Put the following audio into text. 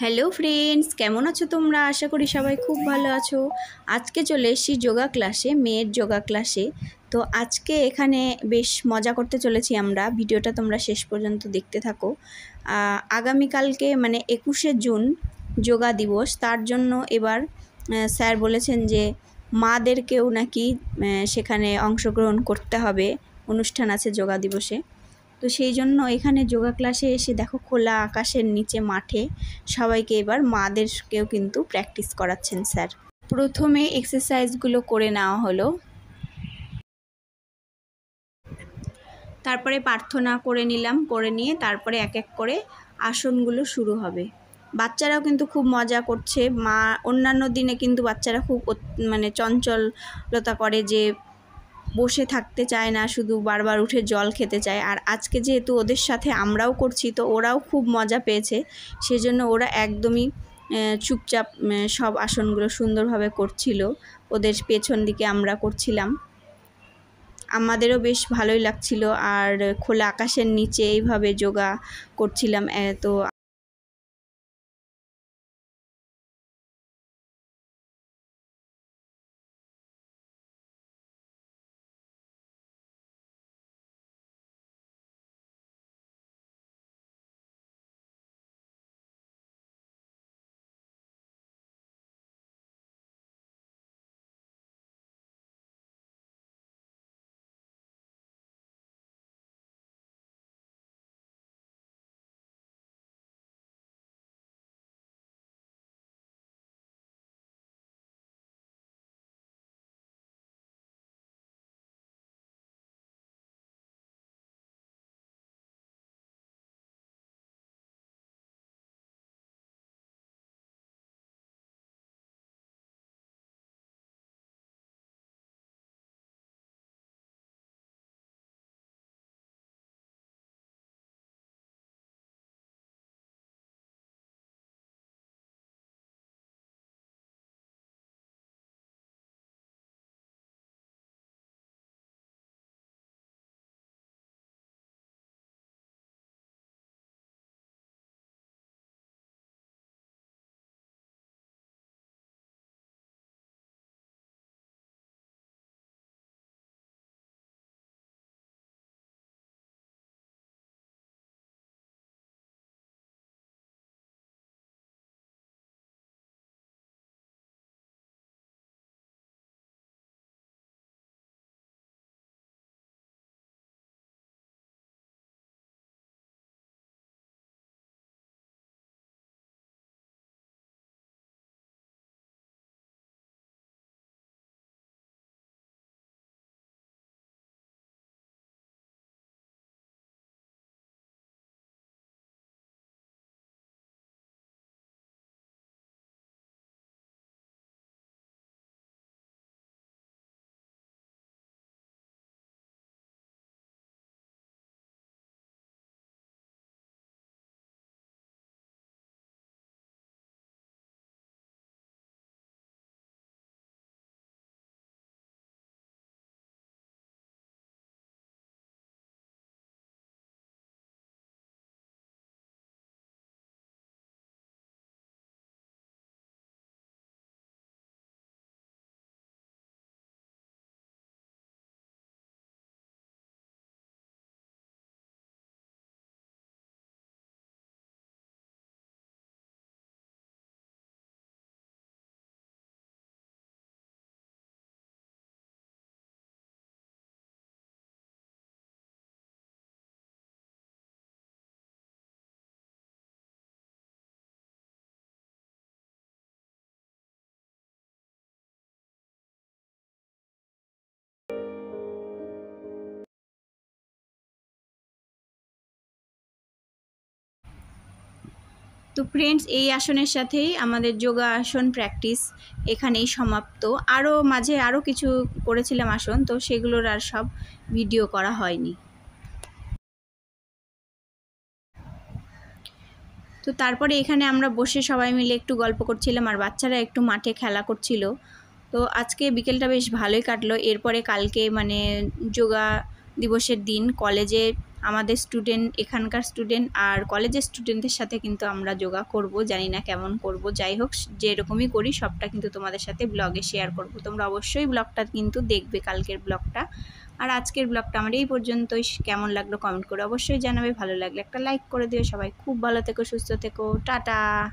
Hello friends, কেমন আছো তোমরা? আশা করি সবাই খুব ভালো আছো। আজকে চলে এসেছি যোগা ক্লাসে, মেয়ের যোগা ক্লাসে। তো আজকে এখানে বেশ মজা করতে চলেছি আমরা। ভিডিওটা তোমরা শেষ পর্যন্ত দেখতে থাকো। আগামীকালকে মানে 21শে জুন যোগা দিবস, তার জন্য এবার স্যার বলেছেন যে মাদেরকেও নাকি সেখানে অংশগ্রহণ করতে হবে, অনুষ্ঠান আছে যোগা দিবসে। তো সেই জন্য এখানে যোগা ক্লাসে এসে দেখো খোলা আকাশের নিচে মাঠে সবাইকে এবার মাদেরকেও কিন্তু প্র্যাকটিস করাচ্ছেন স্যার। প্রথমে এক্সারসাইজগুলো করে নেওয়া হলো, তারপরে প্রার্থনা করে নিলাম, করে নিয়ে তারপরে এক এক করে আসনগুলো শুরু হবে। বাচ্চারাও কিন্তু খুব মজা করছে। অন্যান্য দিনে কিন্তু বাচ্চারা খুব মানে চঞ্চলতা করে, যে বসে থাকতে চায় না, শুধু বারবার উঠে জল খেতে চায়। আর আজকে যেহেতু ওদের সাথে আমরাও করছি, তো ওরাও খুব মজা পেয়েছে। সেজন্য ওরা একদমই চুপচাপ সব আসনগুলো সুন্দরভাবে করছিল। ওদের পেছন দিকে আমরা করছিলাম, আমাদেরও বেশ ভালোই লাগছিল। আর খোলা আকাশের নিচে এইভাবে যোগা করছিলাম। তো ফ্রেন্ডস, এই আসনের সাথেই আমাদের যোগা আসন প্র্যাকটিস এখানেই সমাপ্ত। আরও মাঝে আরও কিছু করেছিলাম আসন, তো সেগুলোর আর সব ভিডিও করা হয়নি। তো তারপরে এখানে আমরা বসে সবাই মিলে একটু গল্প করছিলাম, আর বাচ্চারা একটু মাঠে খেলা করছিল। তো আজকে বিকেলটা বেশ ভালোই কাটলো। এরপরে কালকে মানে যোগা দিবসের দিন কলেজে আমাদের স্টুডেন্ট, এখানকার স্টুডেন্ট আর কলেজের স্টুডেন্টদের সাথে কিন্তু আমরা যোগা করব, জানি না কেমন করব। যাই হোক, যেরকমই করি সবটা কিন্তু তোমাদের সাথে ব্লগে শেয়ার করব। তোমরা অবশ্যই ব্লগটা কিন্তু দেখবে, কালকের ব্লগটা। আর আজকের ব্লগটা আমার এই পর্যন্তই। কেমন লাগলো কমেন্ট করে অবশ্যই জানাবে, ভালো লাগলে একটা লাইক করে দিও। সবাই খুব ভালো থেকো, সুস্থ থেকো, টাটা।